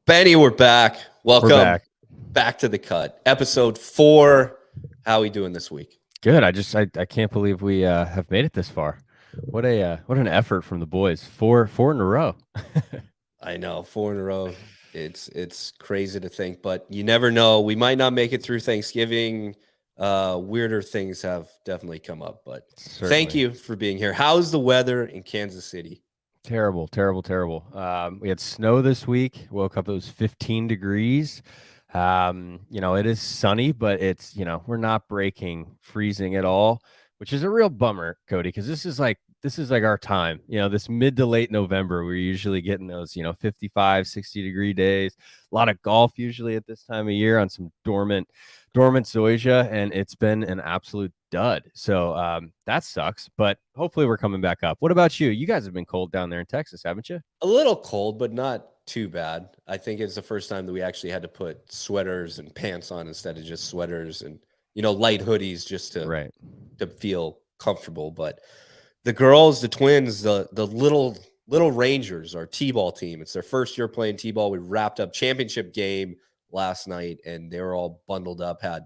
Benny, we're back. Welcome back. to the cut. Episode 4. How are we doing this week? Good. I can't believe we have made it this far. What an effort from the boys. Four in a row. I know, 4 in a row. It's crazy to think, but you never know. We might not make it through Thanksgiving. Weirder things have definitely come up, but thank Certainly. you for being here. How's the weather in Kansas City? Terrible. We had snow this week. Woke up, it was 15 degrees. It is sunny, but it's, we're not breaking freezing at all, which is a real bummer, Cody, because this is like our time. This mid to late November, we're usually getting those, 55, 60-degree days. A lot of golf usually at this time of year on some dormant zoysia, and it's been an absolute dud. So that sucks, but hopefully we're coming back up. What about you? You guys have been cold down there in Texas, haven't you? A little cold, but not too bad. I think it's the first time that we actually had to put sweaters and pants on instead of just sweaters and light hoodies just to feel comfortable. But the girls, the twins, the little Rangers, our T-ball team. It's their first year playing T-ball. We wrapped up championship game last night, and they were all bundled up, had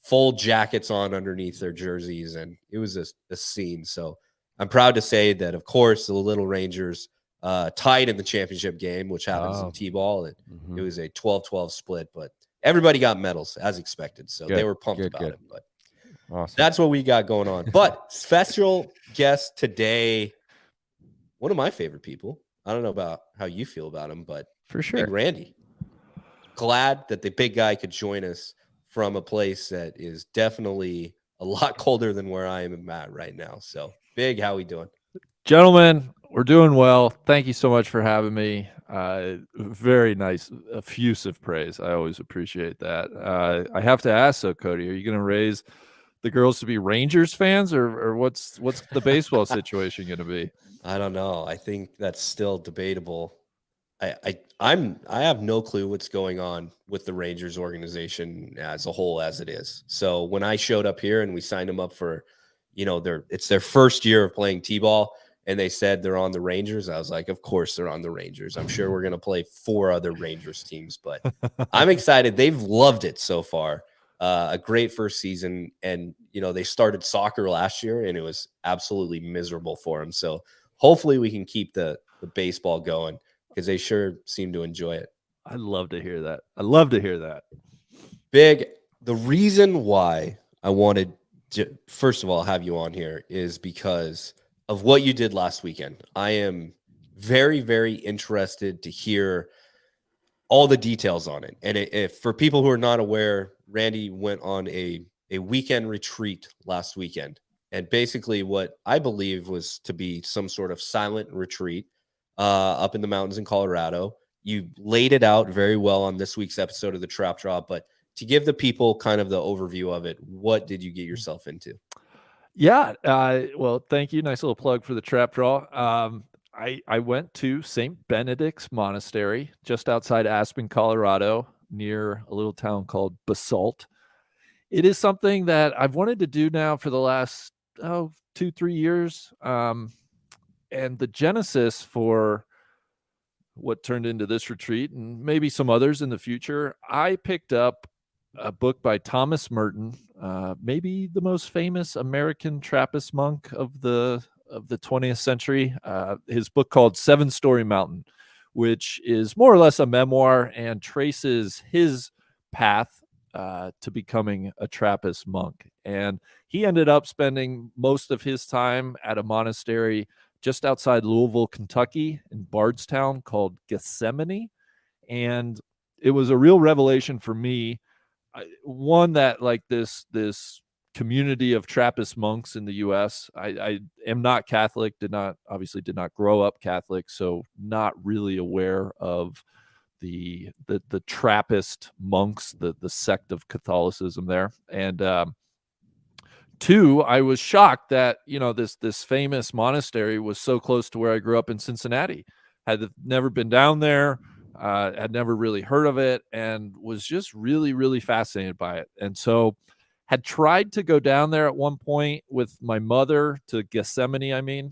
full jackets on underneath their jerseys, and it was a scene. So I'm proud to say that, of course, the little Rangers tied in the championship game, which happens in T-ball. It was a 12-12 split, but everybody got medals as expected. So they were pumped about it. But awesome. That's what we got going on. But special guest today, one of my favorite people. I don't know about how you feel about him, but for sure, Big Randy. Glad that the big guy could join us from a place that is definitely a lot colder than where I am at right now. So, Big, how we doing? Gentlemen, we're doing well. Thank you so much for having me. Very nice, effusive praise. I always appreciate that. I have to ask, so Cody, are you going to raise the girls to be Rangers fans, or what's the baseball situation going to be? I don't know. I think that's still debatable. I have no clue what's going on with the Rangers organization as a whole as it is. So when I showed up here and we signed them up for, it's their first year of playing T-ball, and they said they're on the Rangers, I was like, of course they're on the Rangers. I'm sure we're going to play 4 other Rangers teams, but I'm excited. They've loved it so far. A great first season, and they started soccer last year, and it was absolutely miserable for them. So hopefully we can keep the baseball going, because they sure seem to enjoy it. I'd love to hear that. Big, the reason why I wanted to, first of all, have you on here is because of what you did last weekend. I am very, very interested to hear all the details on it. And if for people who are not aware, Randy went on a weekend retreat last weekend. And basically what I believe was to be some sort of silent retreat up in the mountains in Colorado. You laid it out very well on this week's episode of the Trap Draw, but to give the people kind of the overview of it, what did you get yourself into? Yeah, well, thank you. Nice little plug for the Trap Draw. I went to St. Benedict's Monastery just outside Aspen, Colorado, near a little town called Basalt. It is something that I've wanted to do now for the last 2-3 years. And the genesis for what turned into this retreat, and maybe some others in the future, I picked up a book by Thomas Merton, maybe the most famous American Trappist monk of the 20th century. His book called Seven Story Mountain, which is more or less a memoir and traces his path to becoming a Trappist monk. And he ended up spending most of his time at a monastery just outside Louisville, Kentucky, in Bardstown, called Gethsemani. And it was a real revelation for me. One, that like this community of Trappist monks in the U.S. I am not Catholic, did not grow up Catholic, so not really aware of the Trappist monks, the sect of Catholicism there. And 2, I was shocked that this famous monastery was so close to where I grew up in Cincinnati. Had never been down there. Had never really heard of it, and was just really, really fascinated by it. And so had tried to go down there at one point with my mother to Gethsemani.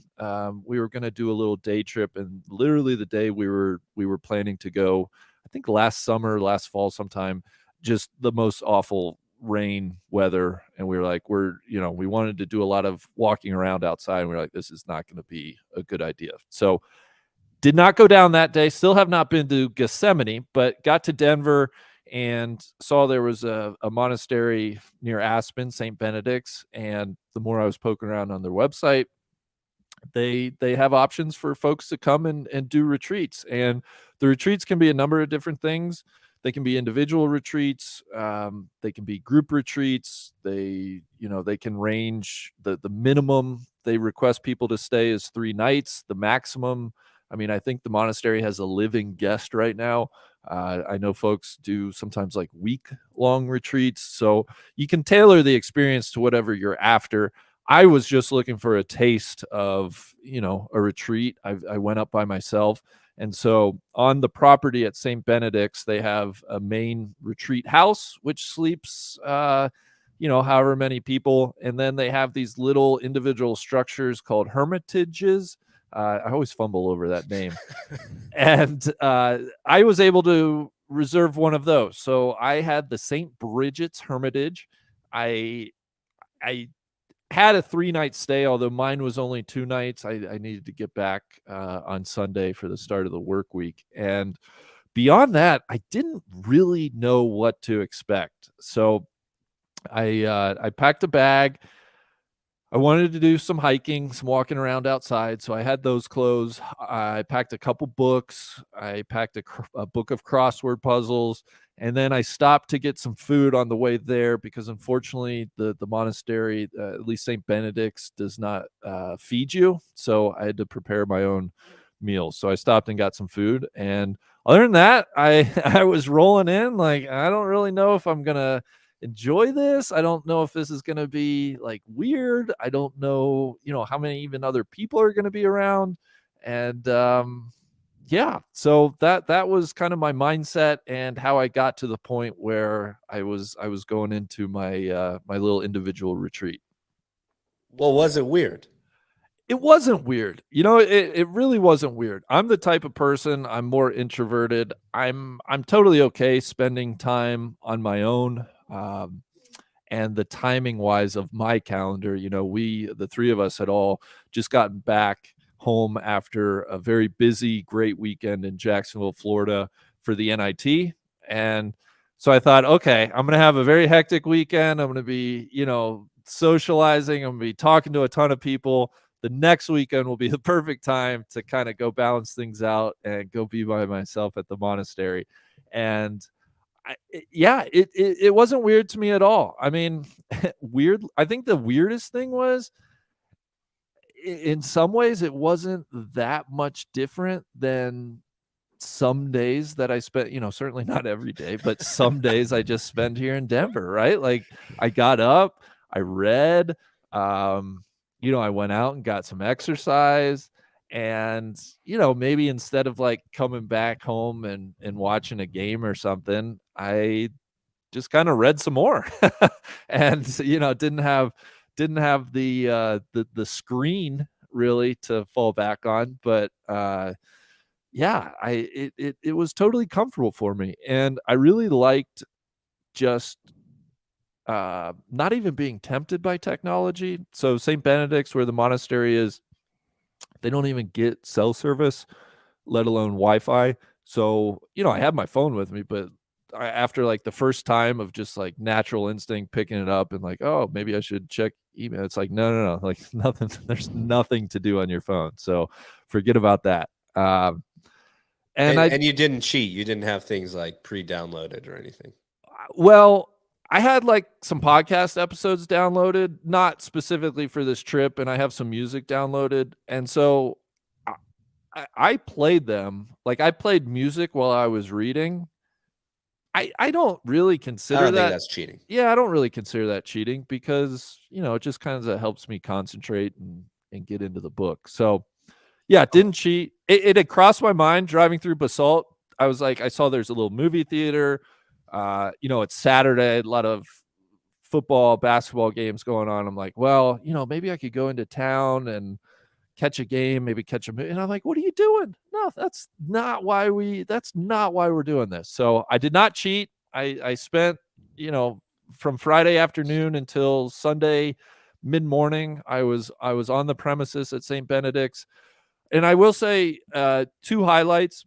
We were going to do a little day trip, and literally the day we were planning to go, I think last fall sometime, just the most awful rain weather. And we were like, we wanted to do a lot of walking around outside. And we were like, this is not going to be a good idea. So did not go down that day. Still have not been to Gethsemane, but got to Denver and saw there was a monastery near Aspen, St. Benedict's. And the more I was poking around on their website, they have options for folks to come and do retreats. And the retreats can be a number of different things. They can be individual retreats. They can be group retreats. They can range. The minimum they request people to stay is 3 nights. The maximum, I mean, I think the monastery has a living guest right now. I know folks do sometimes like week-long retreats. So you can tailor the experience to whatever you're after. I was just looking for a taste of, a retreat. I went up by myself. And so on the property at St. Benedict's, they have a main retreat house, which sleeps, however many people. And then they have these little individual structures called hermitages. I always fumble over that name. And I was able to reserve one of those. So I had the St. Bridget's Hermitage. I had a 3-night stay, although mine was only 2 nights. I needed to get back on Sunday for the start of the work week. And beyond that, I didn't really know what to expect. So I packed a bag. I wanted to do some hiking, some walking around outside. So I had those clothes. I packed a couple books. I packed a book of crossword puzzles. And then I stopped to get some food on the way there because unfortunately the monastery, at least St. Benedict's, does not feed you. So I had to prepare my own meals. So I stopped and got some food. And other than that, I was rolling in like, I don't really know if I'm going to enjoy this. I don't know if this is going to be like weird. I don't know, how many even other people are going to be around. And so that was kind of my mindset and how I got to the point where I was going into my my little individual retreat. Well, was it weird? It wasn't weird. It really wasn't weird. I'm the type of person, I'm more introverted. I'm totally okay spending time on my own. And the timing wise of my calendar, the 3 of us had all just gotten back home after a very busy, great weekend in Jacksonville, Florida for the NIT. And so I thought, okay, I'm going to have a very hectic weekend. I'm going to be, socializing. I'm going to be talking to a ton of people. The next weekend will be the perfect time to kind of go balance things out and go be by myself at the monastery. And it wasn't weird to me at all. I mean, weird. I think the weirdest thing was, in some ways, it wasn't that much different than some days that I spent, certainly not every day, but some days I just spend here in Denver, right? Like I got up, I read, I went out and got some exercise. And, maybe instead of like coming back home and watching a game or something, I just kind of read some more and, didn't have the screen really to fall back on. But it was totally comfortable for me. And I really liked just not even being tempted by technology. So St. Benedict's, where the monastery is, they don't even get cell service, let alone Wi-Fi. So, I had my phone with me, but after like the first time of just like natural instinct picking it up and like, oh, maybe I should check email. It's like, no, like nothing, there's nothing to do on your phone. So forget about that. And you didn't cheat. You didn't have things like pre-downloaded or anything. Well, I had like some podcast episodes downloaded, not specifically for this trip, and I have some music downloaded. And so I played them. Like I played music while I was reading. I don't really consider think that's cheating. Yeah, I don't really consider that cheating because, it just kind of helps me concentrate and get into the book. So yeah, didn't cheat. It had crossed my mind driving through Basalt. I was like, I saw there's a little movie theater. It's Saturday, a lot of football, basketball games going on. I'm like, well, maybe I could go into town and catch a game, maybe catch a movie. And I'm like, what are you doing? No, that's not why we're doing this. So I did not cheat. I spent, from Friday afternoon until Sunday mid-morning, I was on the premises at St. Benedict's. And I will say, 2 highlights.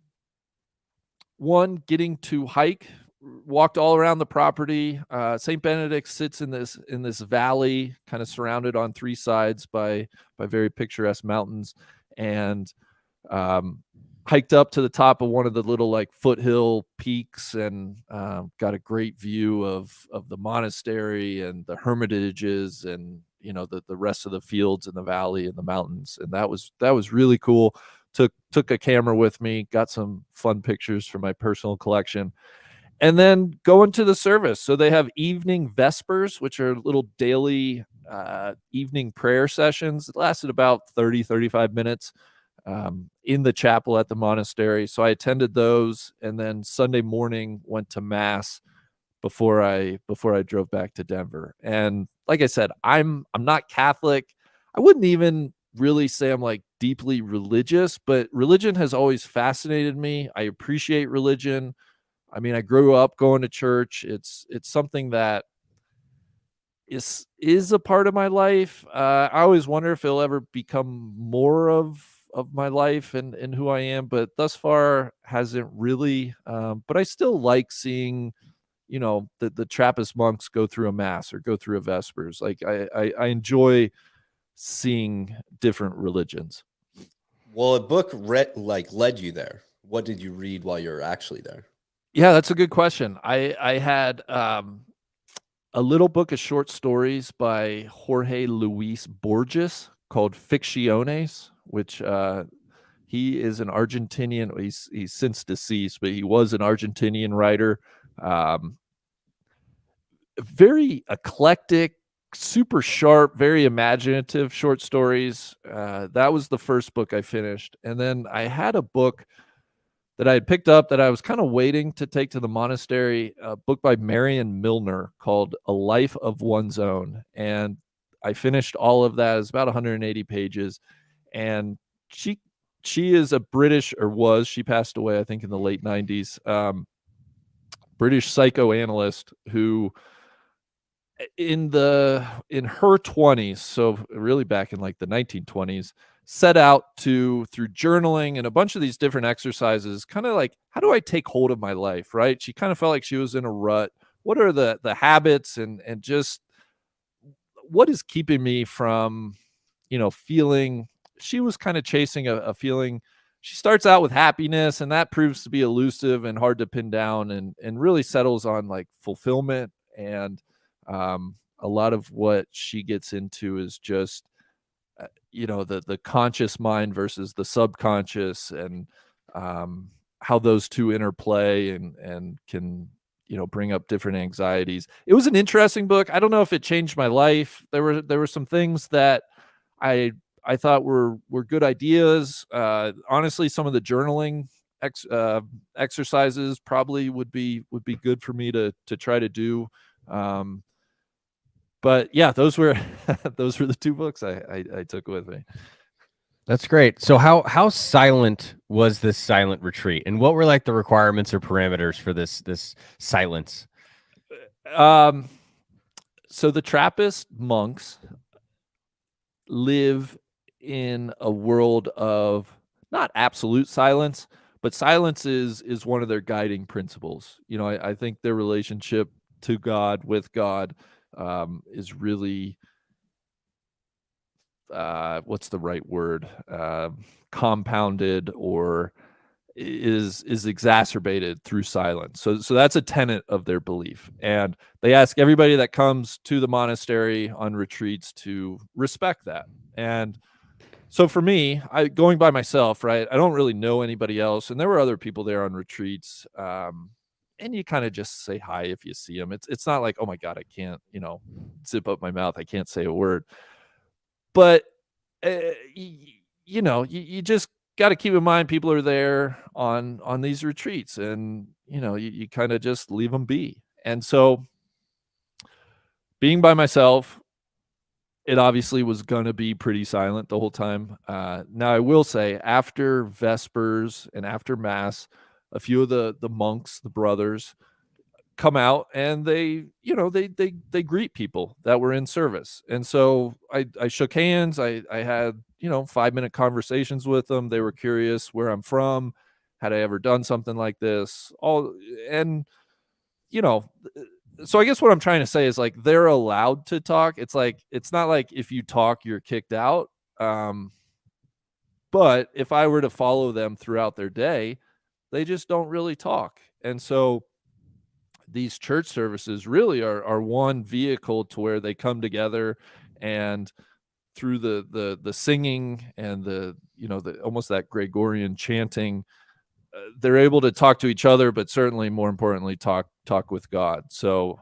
One, getting to hike, walked all around the property. St. Benedict sits in this valley, kind of surrounded on 3 sides by very picturesque mountains, and hiked up to the top of one of the little like foothill peaks, and got a great view of the monastery and the hermitages, and the rest of the fields in the valley and the mountains. And that was really cool. Took a camera with me, got some fun pictures for my personal collection, and then going to the service. So they have evening vespers, which are little daily evening prayer sessions. It lasted about 35 minutes in the chapel at the monastery. So I attended those, and then Sunday morning went to mass before I drove back to Denver. And like I said, I'm not Catholic. I wouldn't even really say I'm like deeply religious, but religion has always fascinated me. I appreciate religion. I mean, I grew up going to church. It's something that is a part of my life. I always wonder if it'll ever become more of my life and who I am, but thus far hasn't really. But I still like seeing, the Trappist monks go through a mass or go through a vespers. Like I enjoy seeing different religions. Well, a book led you there. What did you read while you were actually there? Yeah, that's a good question. I had a little book of short stories by Jorge Luis Borges called Ficciones, which he is an Argentinian. He's since deceased, but he was an Argentinian writer. Very eclectic, super sharp, very imaginative short stories. That was the first book I finished. And then I had a book that I had picked up that I was kind of waiting to take to the monastery, a book by Marion Milner called A Life of One's Own. And I finished all of that. It's about 180 pages. And she is a British, or was, she passed away, I think, in the late 90s, British psychoanalyst who in her 20s, so really back in like the 1920s, set out to, through journaling and a bunch of these different exercises, kind of like, how do I take hold of my life, right? She kind of felt like she was in a rut. What are the habits and just what is keeping me from, feeling? She was kind of chasing a feeling. She starts out with happiness, and that proves to be elusive and hard to pin down, and really settles on like fulfillment. And a lot of what she gets into is just the conscious mind versus the subconscious, and how those two interplay and can bring up different anxieties. It was an interesting book. I don't know if it changed my life. There were some things that I thought were good ideas. Honestly, some of the journaling exercises probably would be good for me to try to do. But yeah, those were the 2 books I took with me. That's great. So how silent was this silent retreat, and what were like the requirements or parameters for this silence? So the Trappist monks live in a world of not absolute silence, but silence is one of their guiding principles. I think their relationship to God, with God, is really, what's the right word? Compounded, or is exacerbated through silence. So that's a tenet of their belief. And they ask everybody that comes to the monastery on retreats to respect that. And so for me, going by myself, right, I don't really know anybody else. And there were other people there on retreats. And you kind of just say hi if you see them. It's not like, oh my God, I can't, zip up my mouth. I can't say a word. But, you just got to keep in mind people are there on these retreats, and, you kind of just leave them be. And so being by myself, it obviously was going to be pretty silent the whole time. Now, I will say, after Vespers and after Mass, a few of the monks, the brothers, come out and they greet people that were in service. And so I shook hands. I had 5-minute conversations with them. They were curious where I'm from, had I ever done something like this, all. And you know so I guess what I'm trying to say is, like, they're allowed to talk. It's like, it's not like if you talk you're kicked out. But if I were to follow them throughout their day, they just don't really talk. And so these church services really are one vehicle to where they come together, and through the singing and the almost that Gregorian chanting, they're able to talk to each other, but certainly more importantly talk with God. So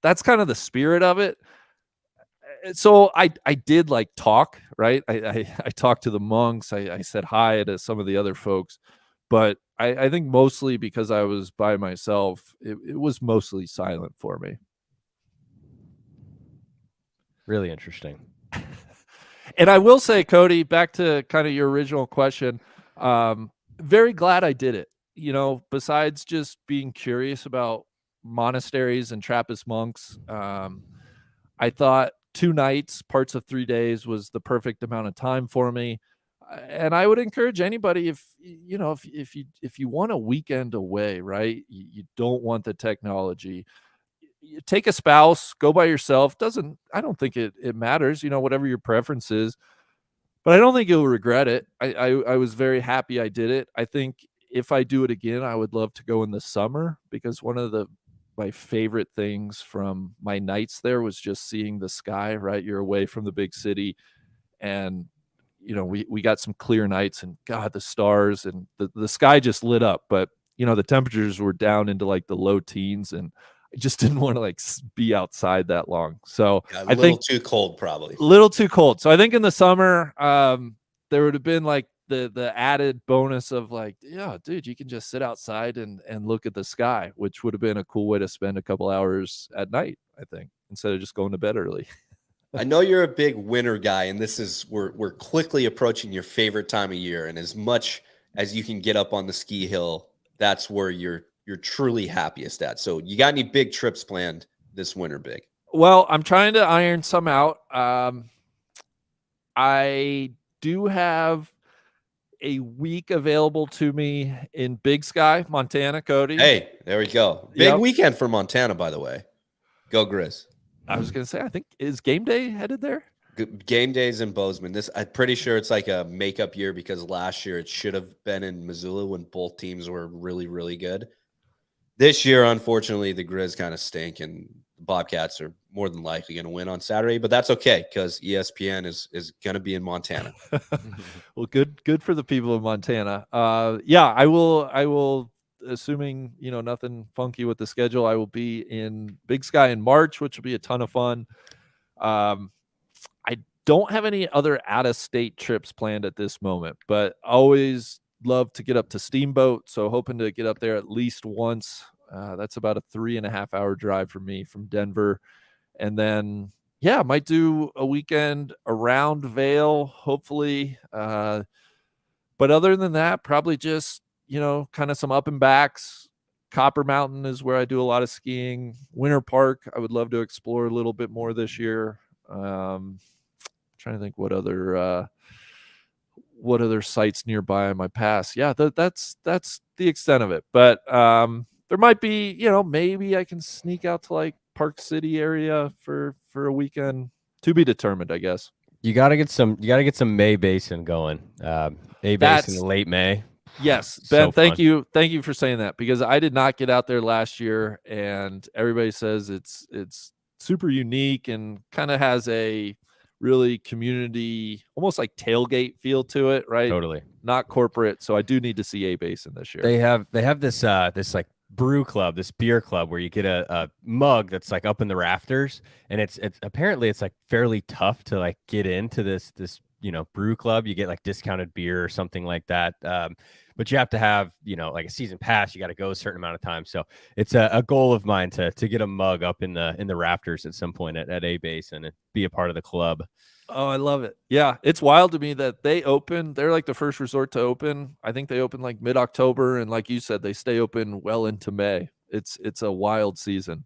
that's kind of the spirit of it. So I did like talk, right? I talked to the monks. I said hi to some of the other folks, but I think mostly because I was by myself, it was mostly silent for me. Really interesting. And I will say, Cody, back to kind of your original question, very glad I did it. Besides just being curious about monasteries and Trappist monks, I thought 2 nights, parts of 3 days was the perfect amount of time for me. And I would encourage anybody, if you want a weekend away, right? You don't want the technology. You take a spouse, go by yourself. I don't think it matters, whatever your preference is. But I don't think you'll regret it. I was very happy I did it. I think if I do it again, I would love to go in the summer, because one of my favorite things from my nights there was just seeing the sky, right? You're away from the big city, and we got some clear nights, and God, the stars and the sky just lit up. But the temperatures were down into like the low teens, and I just didn't want to like be outside that long. So Yeah, I think too cold, probably. a little too cold. So I think in the summer, there would have been like the added bonus of like, yeah, dude, you can just sit outside and look at the sky, which would have been a cool way to spend a couple hours at night, I think, instead of just going to bed early. I know you're a big winter guy, and we're quickly approaching your favorite time of year. And as much as you can get up on the ski hill, that's where you're truly happiest at. So you got any big trips planned this winter, Big? Well, I'm trying to iron some out. I do have a week available to me in Big Sky, Montana, Cody. Hey, there we go. Big weekend for Montana, by the way. Go Grizz. I was going to say, I think, is Game Day headed there? Game Day's in Bozeman. I'm pretty sure it's like a makeup year, because last year it should have been in Missoula when both teams were really, really good. This year, unfortunately, the Grizz kind of stink, and the Bobcats are more than likely going to win on Saturday. But that's okay, because ESPN is going to be in Montana. Well, good for the people of Montana. Yeah, I will. Assuming nothing funky with the schedule, I will be in Big Sky in March, which will be a ton of fun. I don't have any other out-of-state trips planned at this moment, but always love to get up to Steamboat, so hoping to get up there at least once. That's about a 3.5-hour drive for me from Denver. And then might do a weekend around Vail, hopefully. But other than that, probably just kind of some up and backs. Copper Mountain is where I do a lot of skiing. Winter Park, I would love to explore a little bit more this year. Trying to think what other sites nearby I might pass. Yeah, that's the extent of it. But there might be, maybe I can sneak out to like Park City area for a weekend. To be determined, I guess. You got to get some May Basin going. May Basin in late May. Yes, Ben, thank you for saying that, because I did not get out there last year, and everybody says it's super unique and kind of has a really community, almost like tailgate feel to it, right? Totally. Not corporate. So I do need to see A Basin this year. They have this like brew club, this beer club, where you get a mug that's like up in the rafters, and it's apparently it's like fairly tough to like get into this brew club. You get like discounted beer or something like that. but you have to have, like a season pass. You got to go a certain amount of time. So it's a goal of mine to get a mug up in the rafters at some point at A base and be a part of the club. Oh, I love it. Yeah, it's wild to me that they're like the first resort to open. I think they open like mid-October, and like you said, they stay open well into May. It's a wild season.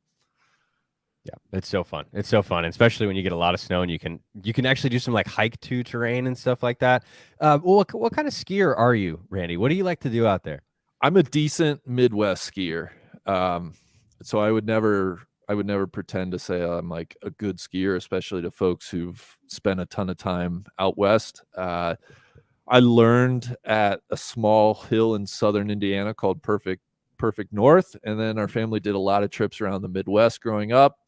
Yeah, it's so fun. It's so fun, especially when you get a lot of snow and you can actually do some like hike to terrain and stuff like that. Well, what kind of skier are you, Randy? What do you like to do out there? I'm a decent Midwest skier. So I would never pretend to say I'm like a good skier, especially to folks who've spent a ton of time out west. I learned at a small hill in southern Indiana called Perfect North, and then our family did a lot of trips around the Midwest growing up,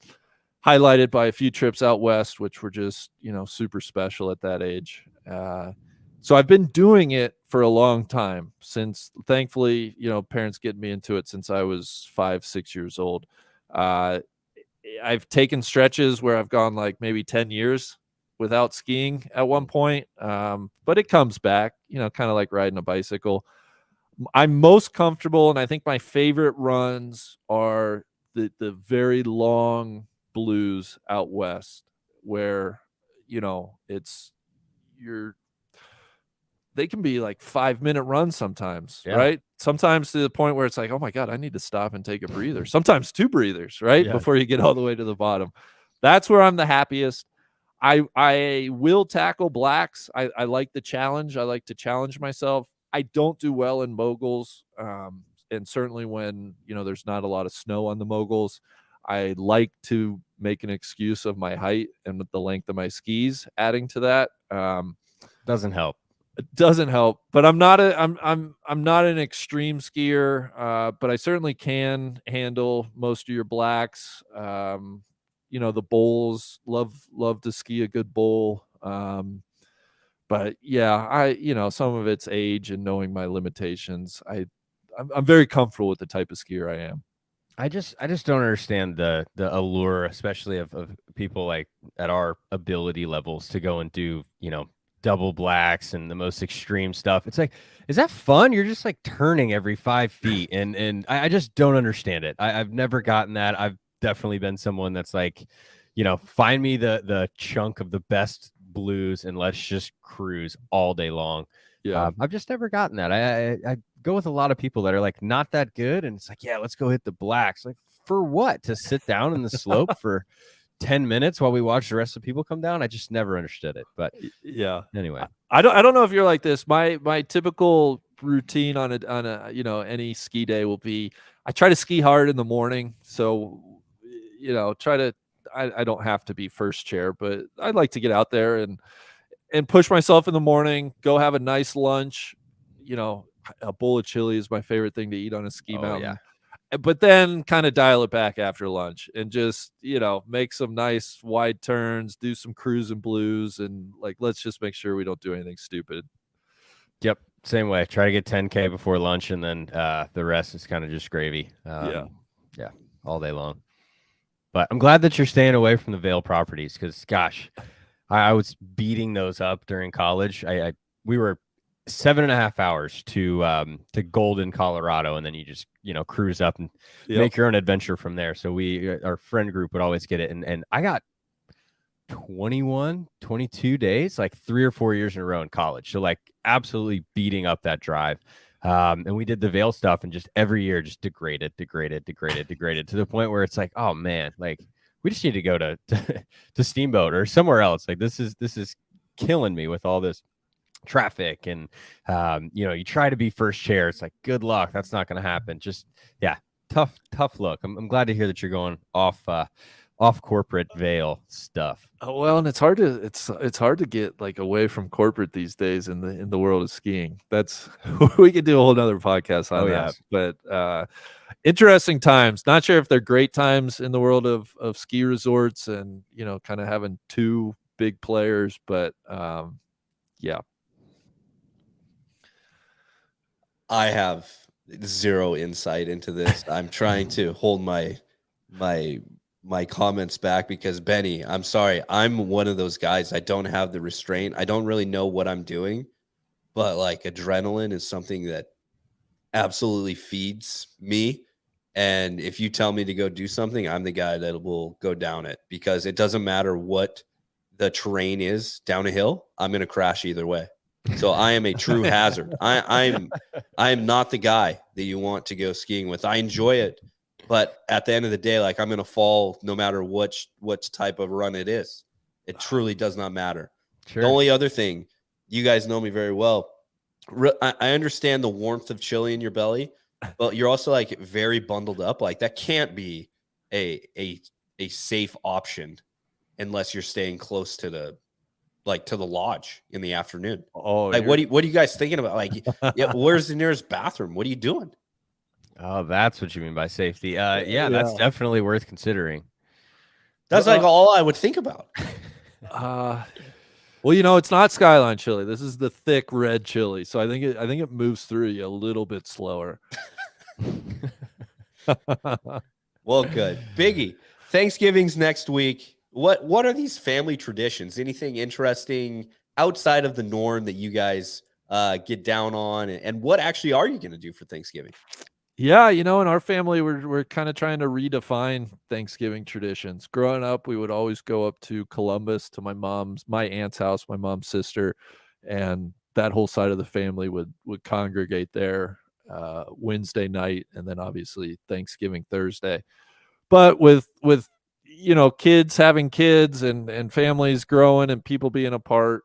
highlighted by a few trips out west, which were just super special at that age. So I've been doing it for a long time, since thankfully parents get me into it since I was 5-6 years old. I've taken stretches where I've gone like maybe 10 years without skiing at one point, but it comes back, kind of like riding a bicycle. I'm most comfortable, and I think my favorite runs are the very long blues out west, where they can be like 5-minute runs sometimes, right? Sometimes to the point where it's like, oh my God, I need to stop and take a breather. Sometimes 2 breathers, right? Yeah. Before you get all the way to the bottom. That's where I'm the happiest. I will tackle blacks. I like the challenge. I like to challenge myself. I don't do well in moguls. And certainly when, there's not a lot of snow on the moguls, I like to make an excuse of my height and the length of my skis, adding to that. Doesn't help. It doesn't help, but I'm not an extreme skier, but I certainly can handle most of your blacks. The bowls, love to ski a good bowl. But yeah, some of it's age and knowing my limitations. I'm very comfortable with the type of skier I am. I just don't understand the allure, especially of people like at our ability levels to go and do, double blacks and the most extreme stuff. It's like, is that fun? You're just like turning every 5 feet. And I just don't understand it. I've never gotten that. I've definitely been someone that's like, find me the chunk of the best blues and let's just cruise all day long. Yeah. I've just never gotten that. I go with a lot of people that are like not that good, and it's like, yeah, let's go hit the blacks. Like, for what? To sit down in the slope for 10 minutes while we watch the rest of the people come down? I just never understood it. But yeah, anyway, I don't know if you're like this. My typical routine on a any ski day will be, I try to ski hard in the morning. So I don't have to be first chair, but I'd like to get out there and push myself in the morning, go have a nice lunch. A bowl of chili is my favorite thing to eat on a ski mountain. Yeah. But then kind of dial it back after lunch and just, make some nice wide turns, do some cruising blues, and like, let's just make sure we don't do anything stupid. Yep. Same way. Try to get 10K before lunch, and then the rest is kind of just gravy. Yeah. All day long. But I'm glad that you're staying away from the Vail properties, because gosh, I was beating those up during college. We were 7.5 hours to Golden, Colorado, and then you just cruise up and make your own adventure from there. So our friend group would always get it, and I got 22 days, like 3 or 4 years in a row in college. So like absolutely beating up that drive. And we did the Vail stuff, and just every year just degraded to the point where it's like, oh man, like we just need to go to Steamboat or somewhere else. Like this is killing me with all this traffic, and you try to be first chair. It's like, good luck. That's not going to happen. Just tough look. I'm glad to hear that you're going off corporate Vail stuff. Oh, well, and it's hard to get like away from corporate these days in the world of skiing. That's we could do a whole nother podcast on that. Yes. But interesting times. Not sure if they're great times in the world of ski resorts and kind of having 2 big players, but yeah. I have zero insight into this. I'm trying to hold my comments back because, Benny, I'm sorry. I'm one of those guys. I don't have the restraint. I don't really know what I'm doing, but like adrenaline is something that absolutely feeds me. And if you tell me to go do something, I'm the guy that will go down it, because it doesn't matter what the terrain is down a hill. I'm going to crash either way. So I am a true hazard. I'm not the guy that you want to go skiing with. I enjoy it, but at the end of the day, like, I'm going to fall no matter what type of run it is. It truly does not matter. Sure. The only other thing, you guys know me very well. I understand the warmth of chili in your belly, but you're also like very bundled up. Like, that can't be a safe option unless you're staying close to the lodge in the afternoon. Oh, like, what are you guys thinking about? Like, yeah, where's the nearest bathroom? What are you doing? Oh, that's what you mean by safety. Yeah, that's definitely worth considering. That's like all I would think about. Well, it's not Skyline chili. This is the thick red chili, so I think it moves through you a little bit slower. Well, good. Biggie, Thanksgiving's next week. What are these family traditions? Anything interesting outside of the norm that you guys get down on? And what actually are you going to do for Thanksgiving? Yeah, in our family, we're kind of trying to redefine Thanksgiving traditions. Growing up, we would always go up to Columbus to my aunt's house, my mom's sister, and that whole side of the family would congregate there Wednesday night, and then obviously Thanksgiving Thursday. But with kids having kids and families growing and people being apart,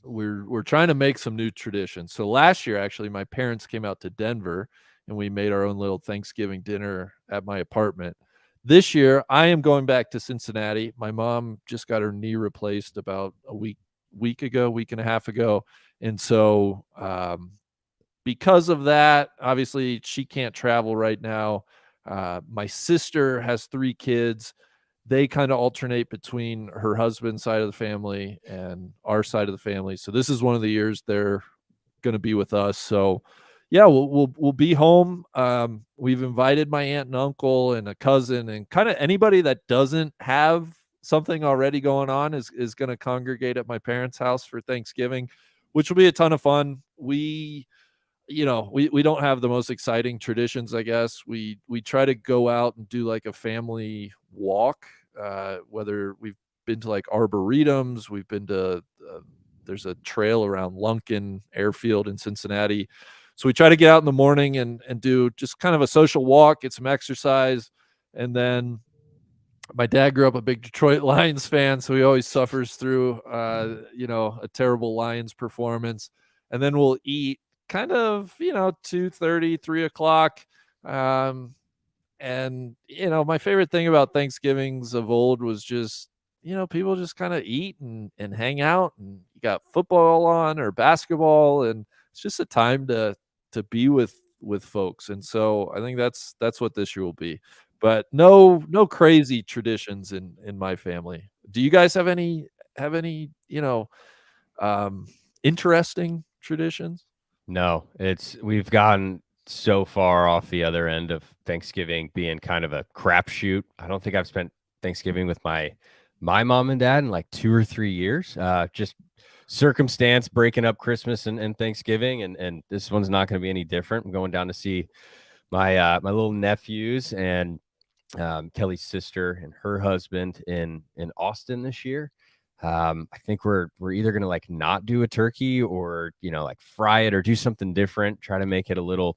we're trying to make some new traditions. So last year, actually, my parents came out to Denver and we made our own little Thanksgiving dinner at my apartment. This year, I am going back to Cincinnati. My mom just got her knee replaced about a week and a half ago. And so because of that, obviously she can't travel right now. My sister has 3 kids. They kind of alternate between her husband's side of the family and our side of the family. So this is one of the years they're going to be with us. So yeah, we'll be home. We've invited my aunt and uncle and a cousin, and kind of anybody that doesn't have something already going on is going to congregate at my parents' house for Thanksgiving, which will be a ton of fun. We don't have the most exciting traditions, I guess. We try to go out and do like a family walk, whether we've been to like arboretums, we've been to, there's a trail around Lunkin Airfield in Cincinnati. So we try to get out in the morning and do just kind of a social walk, get some exercise. And then my dad grew up a big Detroit Lions fan, so he always suffers through, a terrible Lions performance. And then we'll eat kind of 2:30, 3 o'clock. And my favorite thing about Thanksgivings of old was just people just kind of eat and hang out, and you got football on or basketball, and it's just a time to be with folks. And so I think that's what this year will be, but no crazy traditions in my family. Do you guys have any interesting traditions? No, we've gotten so far off the other end of Thanksgiving being kind of a crapshoot. I don't think I've spent Thanksgiving with my mom and dad in like 2 or 3 years. Just circumstance breaking up Christmas and Thanksgiving, and this one's not going to be any different. I'm going down to see my little nephews and Kelly's sister and her husband in Austin this year. I think we're either going to like not do a turkey or, like fry it or do something different, try to make it a little,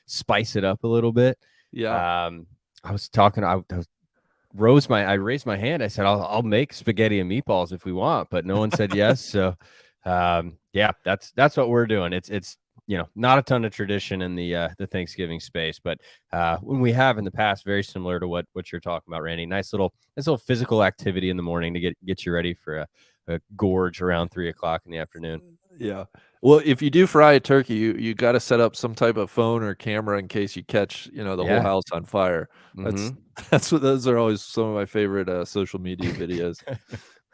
spice it up a little bit. Yeah. I was talking, I raised my hand. I said, I'll make spaghetti and meatballs if we want, but no one said yes. So, yeah, that's what we're doing. It's, not a ton of tradition in the Thanksgiving space, but when we have in the past, very similar to what you're talking about, Randy. Nice little physical activity in the morning to get you ready for a gorge around 3 o'clock in the afternoon. Yeah. Well, if you do fry a turkey, you got to set up some type of phone or camera in case you catch, the whole house on fire. Those are always some of my favorite social media videos.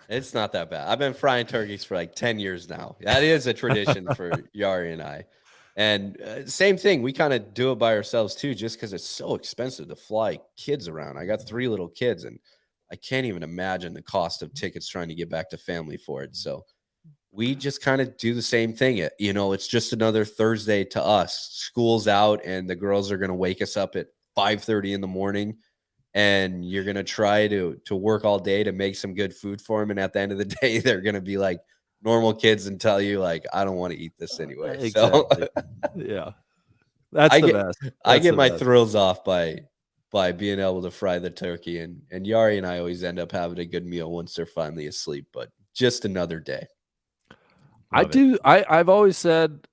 It's not that bad. I've been frying turkeys for like 10 years now. That is a tradition for Yari and I. And same thing, we kind of do it by ourselves too, just because it's so expensive to fly kids around. I got 3 little kids, and I can't even imagine the cost of tickets trying to get back to family for it. So we just kind of do the same thing. You know, it's just another Thursday to us. School's out and the girls are going to wake us up at 5:30 in the morning, and you're going to try to work all day to make some good food for them. And at the end of the day, they're going to be like normal kids and tell you like, I don't want to eat this anyway. Exactly. So yeah, that's the best. I get my thrills off by being able to fry the turkey, and Yari and I always end up having a good meal once they're finally asleep, but just another day. I've always said,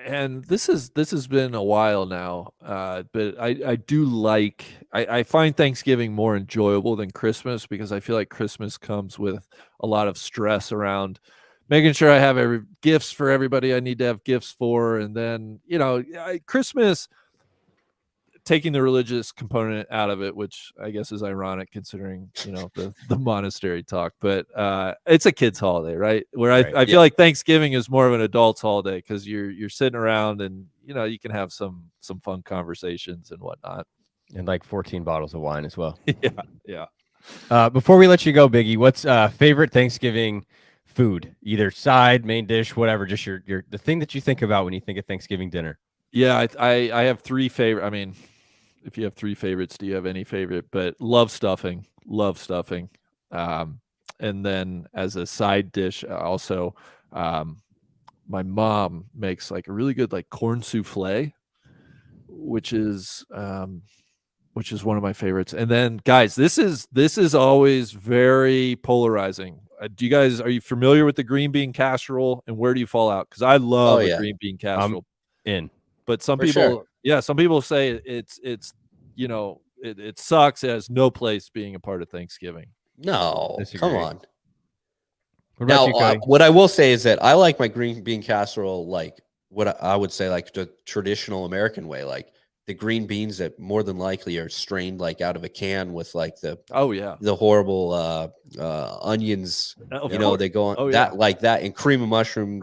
and this has been a while now, but I do like, I find Thanksgiving more enjoyable than Christmas, because I feel like Christmas comes with a lot of stress around making sure I have gifts for everybody I need to have gifts for. And then, you know, Christmas, taking the religious component out of it, which I guess is ironic considering, you know, the monastery talk, but it's a kid's holiday, right? Where I feel like Thanksgiving is more of an adult's holiday, because you're sitting around and, you know, you can have some fun conversations and whatnot. And like 14 bottles of wine as well. Yeah. Before we let you go, Biggie, what's favorite Thanksgiving food? Either side, main dish, whatever, just the thing that you think about when you think of Thanksgiving dinner. Yeah, I have three favorite. I mean, if you have three favorites, do you have any favorite? But love stuffing. And then as a side dish, also, my mom makes like a really good like corn souffle, which is one of my favorites. And then, guys, this is always very polarizing. Are you familiar with the green bean casserole, and where do you fall out? Because I love the green bean casserole. But some people say it's you know, it sucks. It has no place being a part of Thanksgiving. No, come on. Now, what I will say is that I like my green bean casserole like what I would say like the traditional American way, like the green beans that more than likely are strained like out of a can with like the horrible onions. You know, they go on like that, and cream of mushroom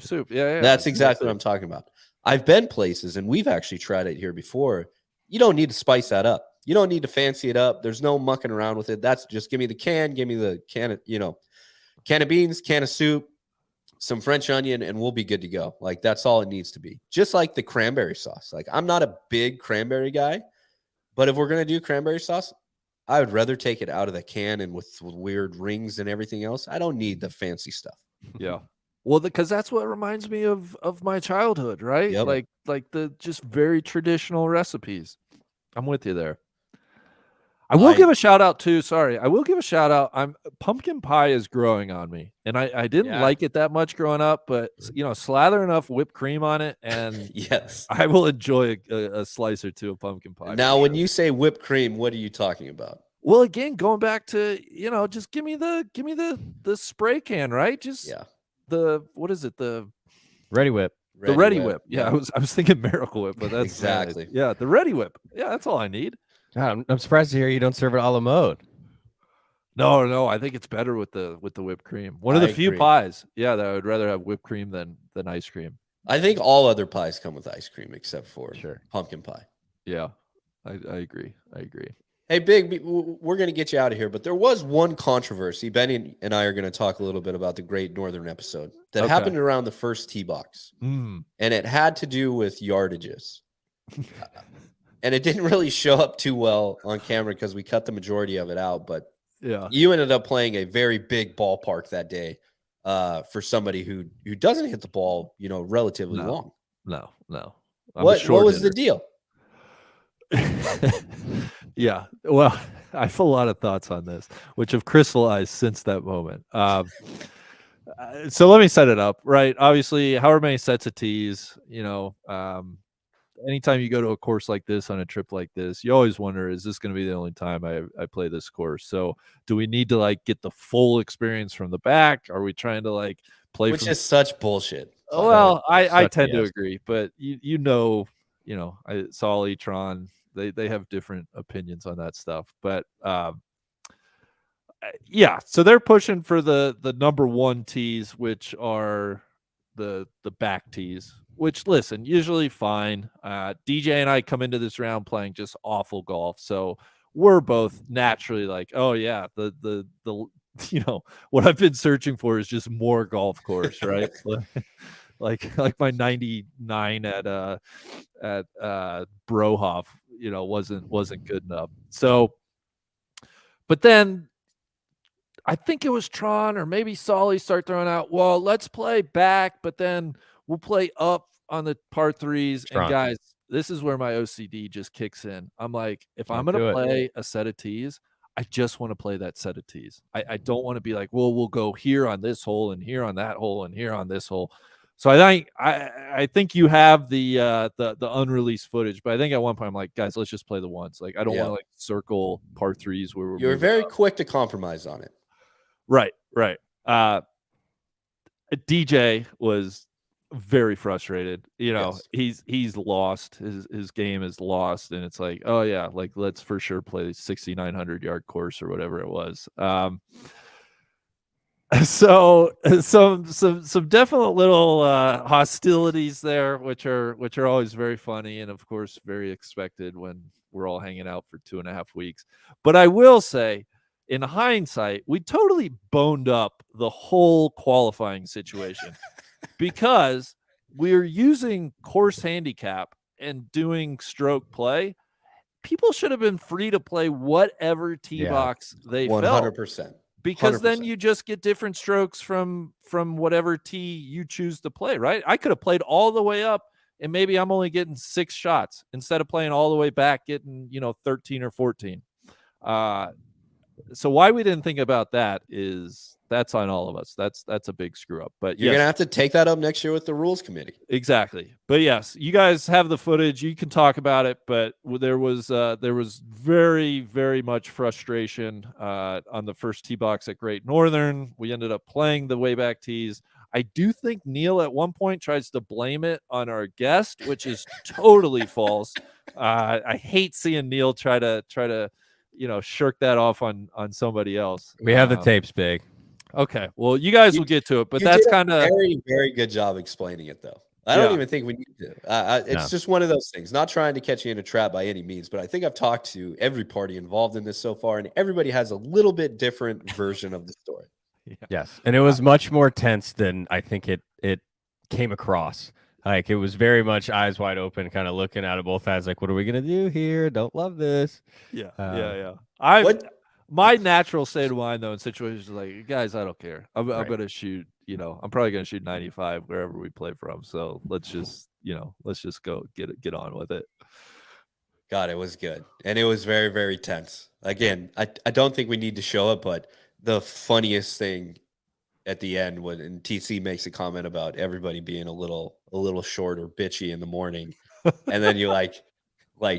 soup. Yeah. That's exactly what I'm talking about. I've been places, and we've actually tried it here before. You don't need to spice that up. You don't need to fancy it up. There's no mucking around with it. That's just give me the can of, you know, can of beans, can of soup, some French onion, and we'll be good to go. Like, that's all it needs to be. Just like the cranberry sauce. Like, I'm not a big cranberry guy, but if we're going to do cranberry sauce, I would rather take it out of the can and with weird rings and everything else. I don't need the fancy stuff. Yeah. Well, because that's what reminds me of my childhood, right? Yep. Like the just very traditional recipes. I'm with you there. I will give a shout out too. Sorry, I will give a shout out. Pumpkin pie is growing on me, and I didn't like it that much growing up, but you know, slather enough whipped cream on it, and yes, I will enjoy a slice or two of pumpkin pie. Now, when you say whipped cream, what are you talking about? Well, again, going back to, you know, just give me the spray can, right? Just what is it? The Ready Whip. The Ready Whip. Yeah, I was thinking Miracle Whip, but that's exactly. Yeah, the Ready Whip. Yeah, that's all I need. God, I'm surprised to hear you don't serve it a la mode. No, I think it's better with the whipped cream. One of the few pies, that I would rather have whipped cream than ice cream. I think all other pies come with ice cream except for pumpkin pie. Yeah, I agree. Hey, Big, we're going to get you out of here, but there was one controversy. Benny and I are going to talk a little bit about the Great Northern episode that happened around the first tee box, and it had to do with yardages. And it didn't really show up too well on camera because we cut the majority of it out. But you ended up playing a very big ballpark that day for somebody who doesn't hit the ball, you know, relatively long. No. What was the deal? Yeah. Well, I have a lot of thoughts on this, which have crystallized since that moment. So let me set it up, right? Obviously, however many sets of tees, you know, anytime you go to a course like this on a trip like this, you always wonder, is this going to be the only time I play this course? So do we need to like get the full experience from the back? Are we trying to like play? Which is such bullshit. Well, I tend to agree, but you know, Saul, E-Tron, they have different opinions on that stuff. But so they're pushing for the number one tees, which are the back tees. Which, listen, usually fine. DJ and I come into this round playing just awful golf, so we're both naturally like, oh yeah, the what I've been searching for is just more golf course, right? like my 99 at Brohoff, wasn't good enough. So, but then I think it was Tron or maybe Solly start throwing out, well, let's play back, but then we'll play up on the par threes. Tron. And guys, this is where my OCD just kicks in. I'm like, if I'm Don't going to do it. play a set of tees, I just want to play that set of tees. I don't want to be like, well, we'll go here on this hole and here on that hole and here on this hole. So I think you have the unreleased footage, but I think at one point I'm like, guys, let's just play the ones. Like, I don't want to like circle par threes where we're You were very up. quick to compromise on it. Right. DJ was very frustrated. Yes. He's lost. His game is lost, and it's like, oh yeah, like let's for sure play 6,900-yard course or whatever it was. So some definite little hostilities there, which are always very funny and of course very expected when we're all hanging out for 2.5 weeks. But I will say, in hindsight, we totally boned up the whole qualifying situation because we're using course handicap and doing stroke play. People should have been free to play whatever tee box they 100%. felt. Because 100%. then you just get different strokes from whatever tee you choose to play, right? I could have played all the way up and maybe I'm only getting 6 shots instead of playing all the way back, getting, 13 or 14. So why we didn't think about that that's on all of us. That's a big screw up. But you're gonna have to take that up next year with the rules committee. Exactly. But yes, you guys have the footage. You can talk about it. But there was very, very much frustration on the first tee box at Great Northern. We ended up playing the way back tees. I do think Neil at one point tries to blame it on our guest, which is totally false. I hate seeing Neil try to shirk that off on somebody else. We have the tapes, Big. Okay, well, you guys will get to it, but that's kind of very, very good job explaining it, though. I don't even think we need to. It's just one of those things. Not trying to catch you in a trap by any means, but I think I've talked to every party involved in this so far, and everybody has a little bit different version of the story. Yes, and it was much more tense than I think it came across. Like, it was very much eyes wide open, kind of looking at it both sides, like, what are we gonna do here? Don't love this. Yeah. My natural state of mind, though, in situations like, guys, I don't care. I'm gonna shoot. I'm probably gonna shoot 95 wherever we play from. So let's just go get on with it. God, it was good, and it was very, very tense. Again, I don't think we need to show it, but the funniest thing at the end when TC makes a comment about everybody being a little short or bitchy in the morning, and then you like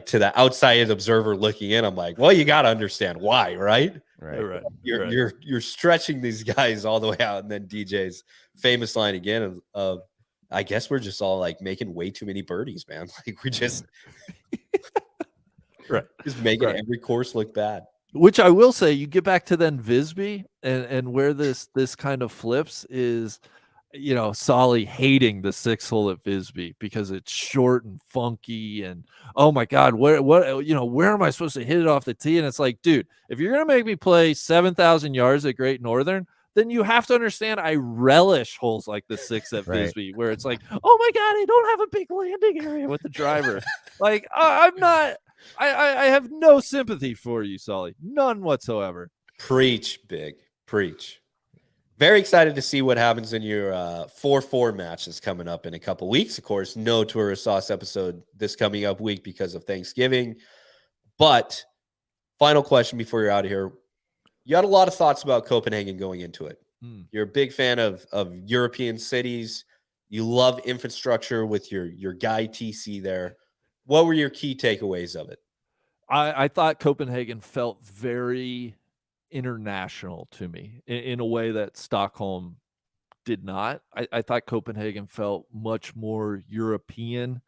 to the outside observer looking in, I'm like, well, you got to understand why, right? Right. You're stretching these guys all the way out, and then DJ's famous line again of I guess we're just all like making way too many birdies, man. Like we just just making every course look bad. Which I will say, you get back to then Visby and where this kind of flips is, Solly hating the 6th hole at Visby because it's short and funky and oh my God, where am I supposed to hit it off the tee? And it's like, dude, if you're gonna make me play 7,000 yards at Great Northern, then you have to understand I relish holes like the 6th at Visby, where it's like, oh my God, I don't have a big landing area with the driver. Like I'm not. I have no sympathy for you, Solly. None whatsoever. Preach, Big. Preach. Very excited to see what happens in your 4-4 match that's coming up in a couple weeks. Of course, no Tourist Sauce episode this coming up week because of Thanksgiving. But final question before you're out of here. You had a lot of thoughts about Copenhagen going into it. You're a big fan of European cities. You love infrastructure with your guy TC there. What were your key takeaways of it? I thought Copenhagen felt very international to me in a way that Stockholm did not. I thought Copenhagen felt much more European,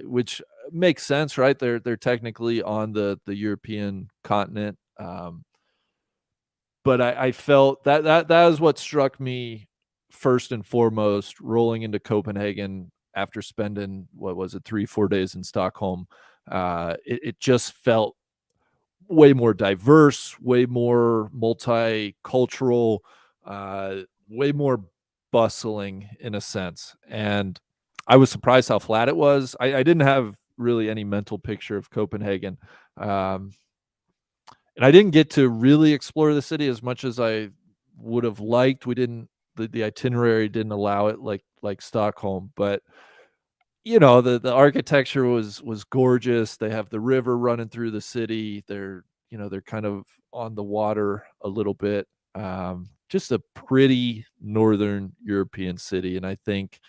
which makes sense, right? They're technically on the European continent. But I felt that is what struck me first and foremost rolling into Copenhagen after spending, 3-4 days in Stockholm. It just felt way more diverse, way more multicultural, way more bustling in a sense. And I was surprised how flat it was. I didn't have really any mental picture of Copenhagen. And I didn't get to really explore the city as much as I would have liked. We didn't, the itinerary didn't allow it like Stockholm, but the architecture was gorgeous. They have the river running through the city. They're kind of on the water a little bit. Just a pretty northern European city, and I think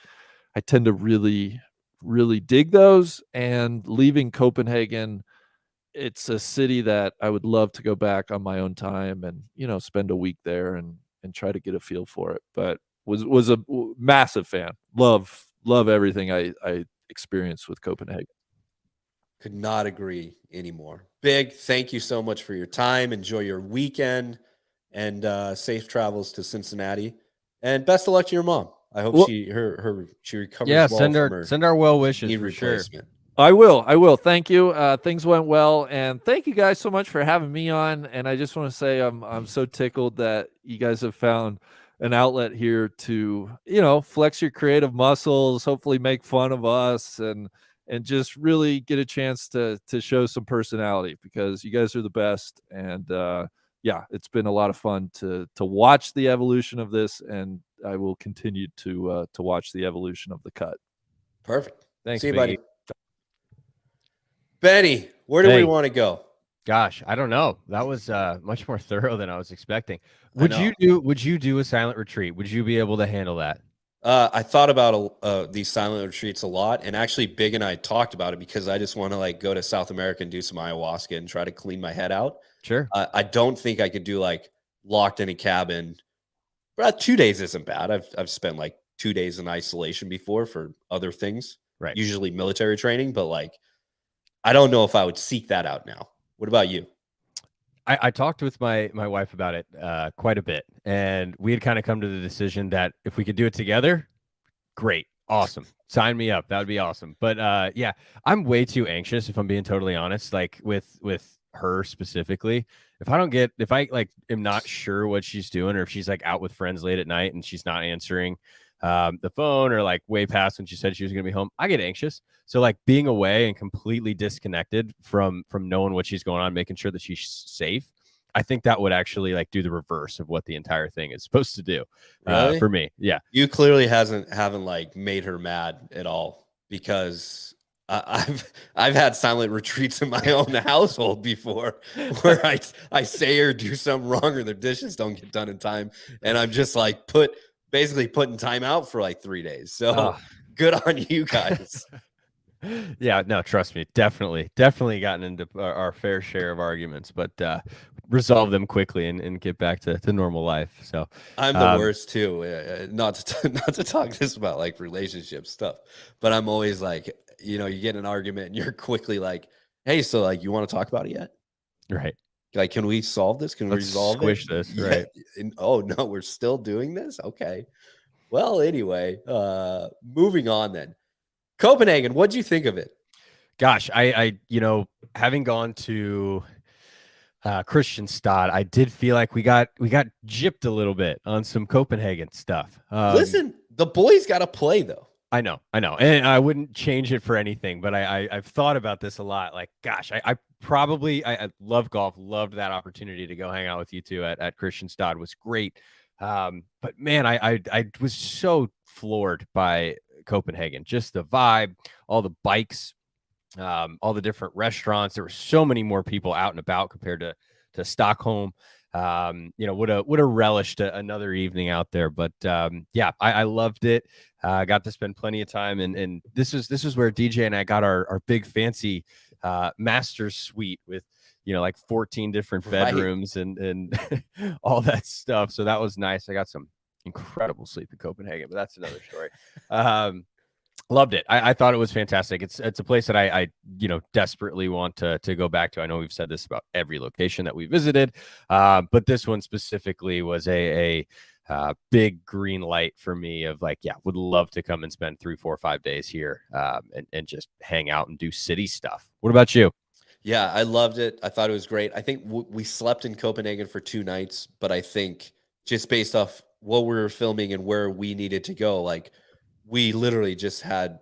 I tend to really, really dig those. And leaving Copenhagen, it's a city that I would love to go back on my own time and spend a week there and try to get a feel for it. But was a massive fan. Love everything I experienced with Copenhagen. Could not agree anymore. Big, thank you so much for your time. Enjoy your weekend, and safe travels to Cincinnati. And best of luck to your mom. I hope she recovers. Yeah, well send our well wishes knee for replacement. sure. I will. Thank you. Things went well, and thank you guys so much for having me on. And I just want to say I'm so tickled that you guys have found an outlet here to flex your creative muscles, hopefully make fun of us, and just really get a chance to show some personality, because you guys are the best. And yeah, it's been a lot of fun to watch the evolution of this, and I will continue to watch the evolution of the cut. Perfect. Thanks. See you, buddy. Benny, where do we want to go? Gosh, I don't know. That was much more thorough than I was expecting. Would you do a silent retreat? Would you be able to handle that? I thought about these silent retreats a lot, and actually Big and I talked about it, because I just want to go to South America and do some ayahuasca and try to clean my head out. Sure. I don't think I could do locked in a cabin. But 2 days isn't bad. I've spent 2 days in isolation before for other things, right? Usually military training, but I don't know if I would seek that out now. What about you? I talked with my wife about it quite a bit, and we had kind of come to the decision that if we could do it together, great, awesome, sign me up. That would be awesome. But yeah, I'm way too anxious, if I'm being totally honest. With her specifically, if I am not sure what she's doing, or if she's out with friends late at night and she's not answering the phone, or way past when she said she was going to be home, I get anxious. So being away and completely disconnected from knowing what she's going on, making sure that she's safe, I think that would actually do the reverse of what the entire thing is supposed to do. Really? For me. Yeah. You clearly haven't made her mad at all, because I've had silent retreats in my own household before, where I say or do something wrong, or the dishes don't get done in time, and I'm just basically putting time out for 3 days. So good on you guys. Yeah, no, trust me, definitely gotten into our fair share of arguments, but resolve them quickly and get back to normal life. So I'm the worst too. Not to talk this about relationship stuff, but I'm always you get in an argument and you're quickly hey, so you want to talk about it yet? Right. Can we solve this? Can we resolve squish this? Yeah. Right. And, oh no, we're still doing this? Okay. Well, anyway, moving on then. Copenhagen, what'd you think of it? Gosh, I having gone to Kristianstad, I did feel like we got gypped a little bit on some Copenhagen stuff. Listen, the boys got to play though. I know, and I wouldn't change it for anything. But I've thought about this a lot. Gosh, I love golf. Loved that opportunity to go hang out with you two at Kristianstad. Was great. But man, I was so floored by Copenhagen. Just the vibe, all the bikes, all the different restaurants. There were so many more people out and about compared to Stockholm. Would have relished another evening out there. But yeah, I loved it. Got to spend plenty of time, and this is where DJ and I got our big fancy master's suite with 14 different bedrooms and all that stuff. So that was nice. I got some incredible sleep in Copenhagen, but that's another story. Loved it. I thought it was fantastic. It's a place that I desperately want to go back to. I know we've said this about every location that we visited, but this one specifically was a big green light for me of would love to come and spend 3, 4, 5 days here and just hang out and do city stuff. What about you? Yeah, I loved it. I thought it was great. I think we slept in Copenhagen for 2 nights, but I think just based off what we were filming and where we needed to go, like, we literally just had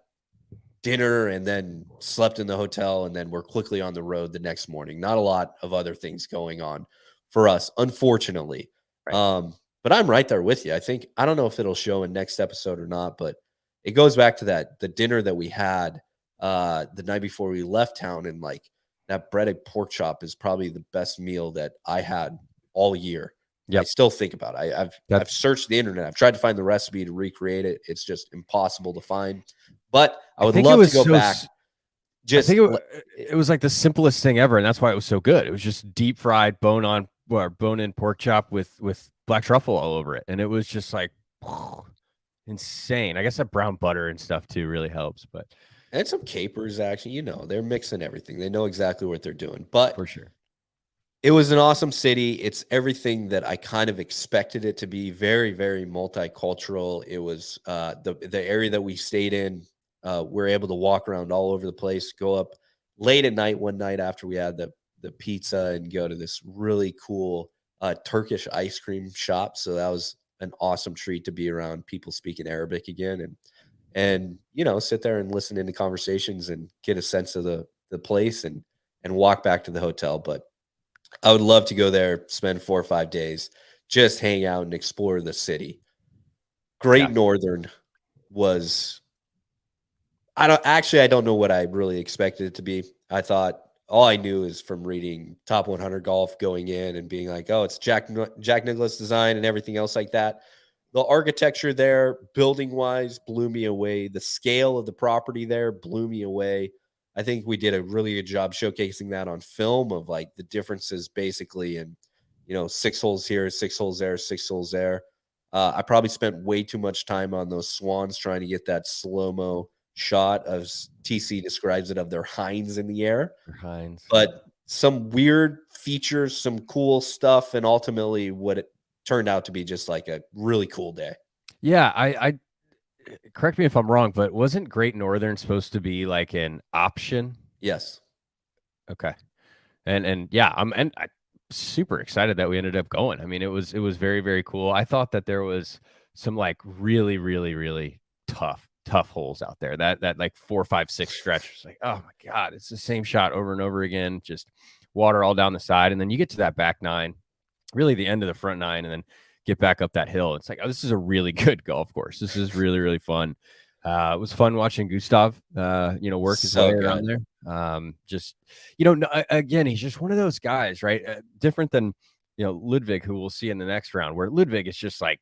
dinner and then slept in the hotel, and then we're quickly on the road the next morning. Not a lot of other things going on for us, unfortunately. Right. But I'm right there with you. I don't know if it'll show in next episode or not, but it goes back to the dinner that we had the night before we left town, and like that breaded pork chop is probably the best meal that I had all year. I Yep. still think about it. I've searched the internet. I've tried to find the recipe to recreate it. It's just impossible to find. But I would think it love to was go so back. I Just think it was like the simplest thing ever, and that's why it was so good. It was just deep fried bone-in pork chop with black truffle all over it, and it was just like insane. I guess that brown butter and stuff too really helps, but and some capers, actually. They're mixing everything. They know exactly what they're doing. But for sure. it was an awesome city. It's everything that I kind of expected it to be. Very, very multicultural. It was the area that we stayed in. We're able to walk around all over the place. Go up late at night one night after we had the pizza, and go to this really cool Turkish ice cream shop. So that was an awesome treat to be around people speaking Arabic again, and sit there and listen into conversations and get a sense of the place, and walk back to the hotel. But I would love to go there, spend 4 or 5 days, just hang out and explore the city. Great Northern was I don't know what I really expected it to be. I thought all I knew is from reading Top 100 Golf going in and being like, oh, it's Jack Nicklaus design and everything else like that. The architecture there, building wise, blew me away. The scale of the property there blew me away. I think we did a really good job showcasing that on film, of like the differences basically in, 6 holes here, 6 holes there, 6 holes there. I probably spent way too much time on those swans trying to get that slow-mo shot, as TC describes it, of their hinds in the air. But some weird features, some cool stuff, and ultimately what it turned out to be just like a really cool day. Yeah, I correct me if I'm wrong, but wasn't Great Northern supposed to be like an option? Yes. Okay. And yeah, I'm super excited that we ended up going. I mean, it was very, very cool. I thought that there was some like really, really, really tough holes out there. That like 4, 5, 6 stretch was like, oh my God, it's the same shot over and over again, just water all down the side. And then you get to that back 9, really the end of the front 9, and then get back up that hill. It's like, oh, this is a really good golf course. This is really, really fun. It was fun watching Gustav, work his way around there. Just, again, he's just one of those guys, right? Different than, Ludwig, who we'll see in the next round, where Ludwig is just like,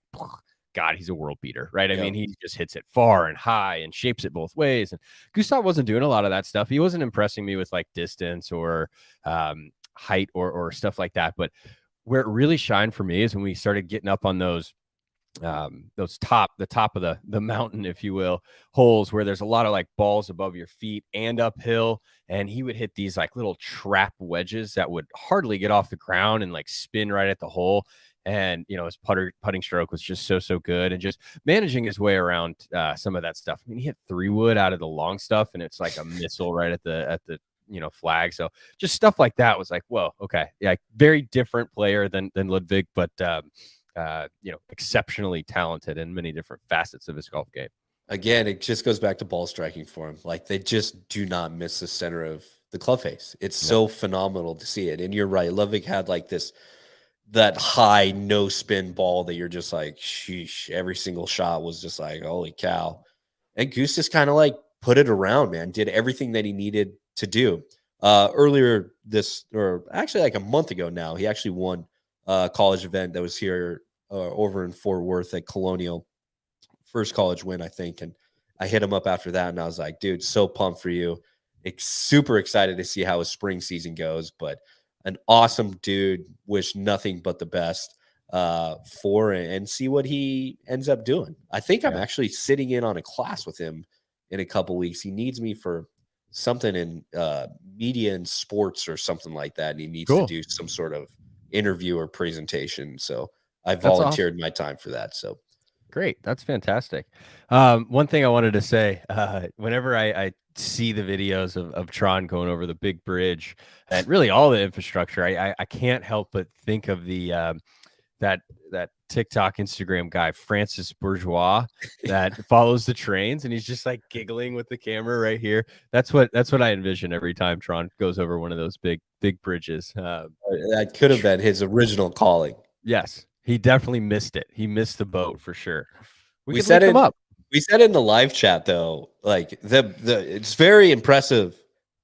God, he's a world beater, right? I mean, he just hits it far and high and shapes it both ways. And Gustav wasn't doing a lot of that stuff. He wasn't impressing me with like distance or height or stuff like that. But where it really shined for me is when we started getting up on the top of the mountain, if you will, holes where there's a lot of like balls above your feet and uphill. And he would hit these like little trap wedges that would hardly get off the ground and like spin right at the hole. And, his putting stroke was just so good, and just managing his way around some of that stuff. I mean, he hit 3-wood out of the long stuff, and it's like a missile right at the flag. So just stuff like that was like, whoa, okay. Yeah. Very different player than Ludwig, but, exceptionally talented in many different facets of his golf game. Again, it just goes back to ball striking for him. Like, they just do not miss the center of the club face. It's so phenomenal to see it. And you're right. Ludwig had like that high no spin ball that you're just like, sheesh. Every single shot was just like, holy cow. And Goose just kind of like put it around, man. Did everything that he needed to do. Earlier or actually like a month ago now, he actually won a college event that was here over in Fort Worth at Colonial. First college win, I think. And I hit him up after that, and I was like, dude, so pumped for you. Super excited to see how his spring season goes, but an awesome dude. Wish nothing but the best for and see what he ends up doing. I think I'm actually sitting in on a class with him in a couple weeks. He needs me for something in media and sports or something like that, and he needs to do some sort of interview or presentation. So I volunteered my time for that. So Great. That's fantastic. One thing I wanted to say, whenever I see the videos of Tron going over the big bridge and really all the infrastructure, I can't help but think of the that TikTok Instagram guy, Francis Bourgeois, that follows the trains, and he's just like giggling with the camera right here. That's what I envision every time Tron goes over one of those big bridges. That could have been his original calling. Yes, he definitely missed it. He missed the boat for sure. We said it. We said in the live chat though, like it's very impressive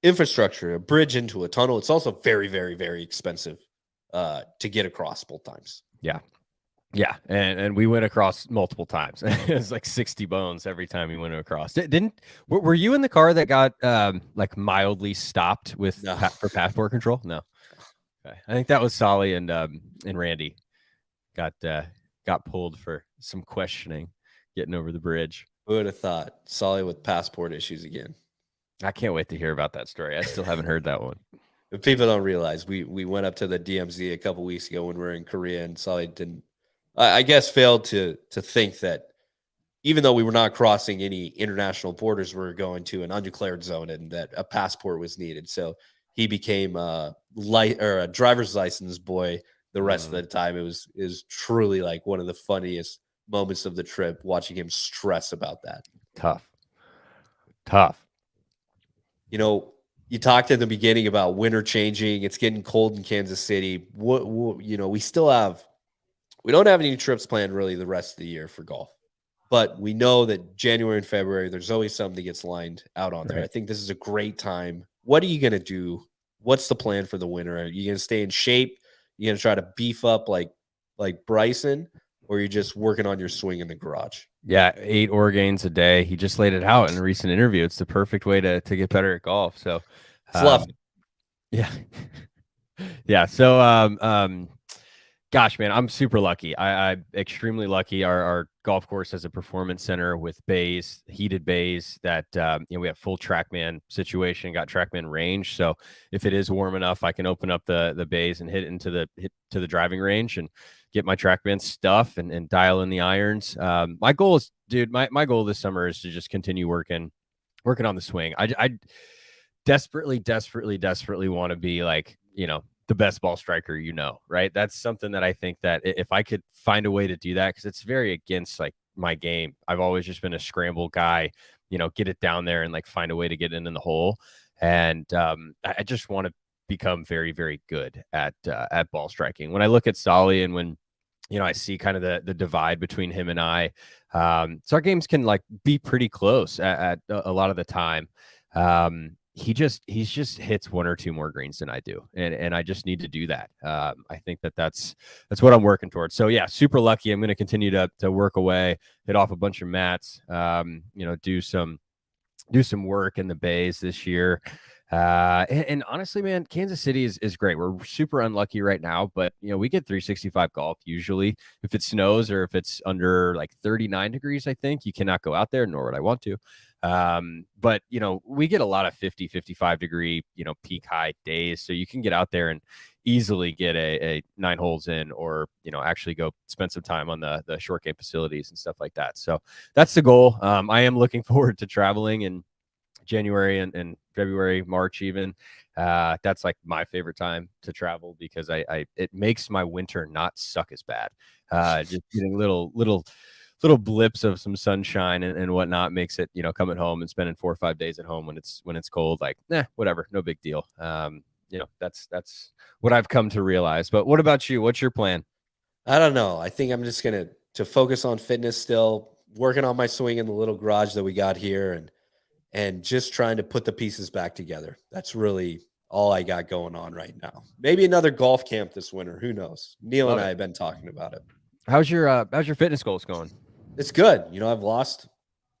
infrastructure, a bridge into a tunnel. It's also very, very, very expensive to get across both times. Yeah, and we went across multiple times. It was like 60 bones every time we went across. Were you in the car that got like mildly stopped with for passport control? No. Okay. I think that was Solly and Randy got pulled for some questioning getting over the bridge. Who would have thought? Solly with passport issues again. I can't wait to hear about that story. I still haven't heard that one. But people don't realize we went up to the DMZ a couple weeks ago when we were in Korea, and Solly didn't, I guess, failed to think that even though we were not crossing any international borders, we were going to an undeclared zone and that a passport was needed. So he became a driver's license boy the rest of the time. It was truly like one of the funniest moments of the trip, watching him stress about that. Tough. You know, you talked at the beginning about winter changing. It's getting cold in Kansas City. We don't have any trips planned really the rest of the year for golf, but we know that January and February, there's always something that gets lined out on there. I think this is a great time. What are you going to do? What's the plan for the winter? Are you going to stay in shape? You going to try to beef up like Bryson, or you're just working on your swing in the garage? Yeah, 8 Orgains a day. He just laid it out in a recent interview. It's the perfect way to get better at golf. So, yeah, yeah. So, gosh, man, I'm super lucky. I'm extremely lucky. Our golf course has a performance center with bays, heated bays that, we have full TrackMan situation, got TrackMan range. So if it is warm enough, I can open up the bays and hit to the driving range and get my TrackMan stuff and dial in the irons. My goal is, dude, my goal this summer is to just continue working on the swing. I desperately want to be like, the best ball striker, right? That's something that I think that if I could find a way to do that, because it's very against like my game. I've always just been a scramble guy, get it down there and like find a way to get in the hole. And I just want to become very, very good at ball striking. When I look at Solly and when, I see kind of the divide between him and I, so our games can like be pretty close at a lot of the time. He just hits 1 or 2 more greens than I do. And I just need to do that. I think that's what I'm working towards. So yeah, super lucky. I'm going to continue to work away, hit off a bunch of mats, do some work in the bays this year. And honestly, man, Kansas City is great. We're super unlucky right now, but we get 365 golf usually. If it snows or if it's under like 39 degrees, I think you cannot go out there, nor would I want to. But we get a lot of 50, 55 degree, peak high days. So you can get out there and easily get a 9 holes in, or, actually go spend some time on the short game facilities and stuff like that. So that's the goal. I am looking forward to traveling in January and February, March, even. That's like my favorite time to travel because it makes my winter not suck as bad. Just getting little blips of some sunshine and whatnot makes it, coming home and spending 4 or 5 days at home when it's cold, like, whatever, no big deal. That's what I've come to realize. But what about you? What's your plan? I don't know. I think I'm just going to focus on fitness still, working on my swing in the little garage that we got here and just trying to put the pieces back together. That's really all I got going on right now. Maybe another golf camp this winter. Who knows? Neil and I have been talking about it. How's your fitness goals going? It's good. I've lost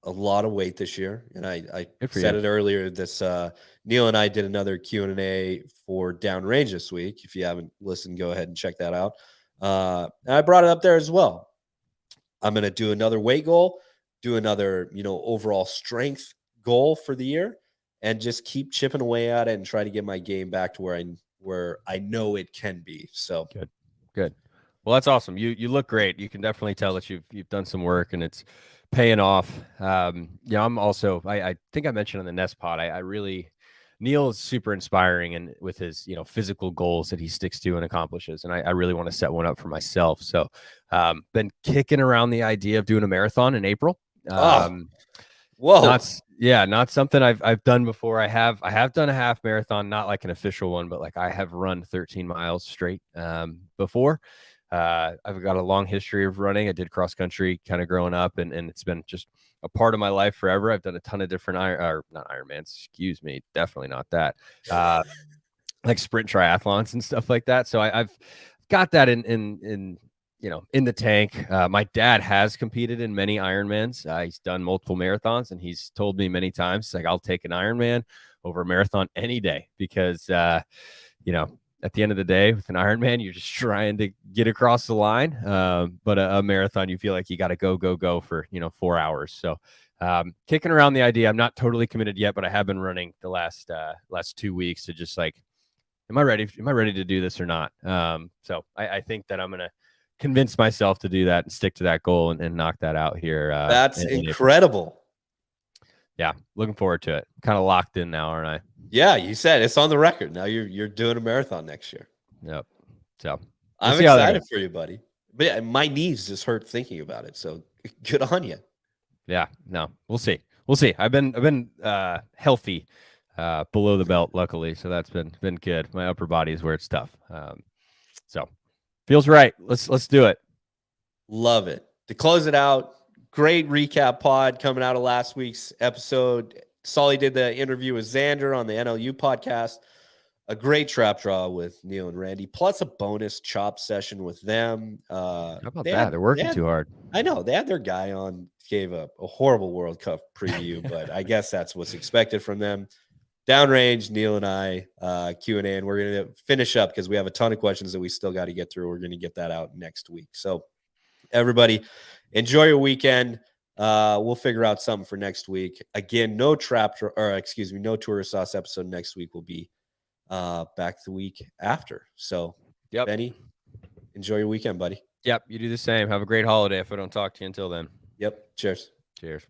a lot of weight this year, and I said it earlier. This Neil and I did another Q&A for Downrange this week. If you haven't listened, go ahead and check that out. And I brought it up there as well. I'm going to do another weight goal, do another overall strength goal for the year, and just keep chipping away at it and try to get my game back to where I know it can be. So good. Well, that's awesome. You look great. You can definitely tell that you've done some work and it's paying off. I'm also, I think I mentioned on the Nest Pod, I really, Neil is super inspiring and with his, physical goals that he sticks to and accomplishes. And I really want to set one up for myself. So, been kicking around the idea of doing a marathon in April. Whoa. Not something I've done before. I have done a half marathon, not like an official one, but like I have run 13 miles straight, before. I've got a long history of running. I did cross country kind of growing up, and it's been just a part of my life forever. I've done a ton of different not Ironmans, excuse me, definitely not that. Like sprint triathlons and stuff like that. So I've got that in the tank. My dad has competed in many Ironmans. He's done multiple marathons, and he's told me many times, like, I'll take an Ironman over a marathon any day because, at the end of the day, with an Ironman, you're just trying to get across the line. But a marathon, you feel like you got to go for, 4 hours. So kicking around the idea. I'm not totally committed yet, but I have been running the last 2 weeks to just like, am I ready to do this or not? So I think that I'm going to convince myself to do that and stick to that goal and knock that out here. That's incredible. Yeah. Looking forward to it. Kind of locked in now, aren't I? Yeah, you said it's on the record. Now you're doing a marathon next year. Yep. So I'm excited for you, buddy. But yeah, my knees just hurt thinking about it. So good on you. Yeah. No, we'll see. I've been healthy below the belt, luckily. So that's been good. My upper body is where it's tough. So feels right. Let's do it. Love it. To close it out, great recap pod coming out of last week's episode. Solly did the interview with Xander on the NLU podcast. A great trap draw with Neil and Randy, plus a bonus chop session with them. How about that? They're working too hard. I know. They had their guy on, gave a horrible World Cup preview, but I guess that's what's expected from them. Downrange, Neil and I, Q&A, and we're going to finish up because we have a ton of questions that we still got to get through. We're going to get that out next week. So everybody, enjoy your weekend. We'll figure out something for next week. Again, no tourist sauce episode next week. Will be back the week after. So, Benny, enjoy your weekend, buddy. Yep, you do the same. Have a great holiday if I don't talk to you until then. Yep. Cheers. Cheers.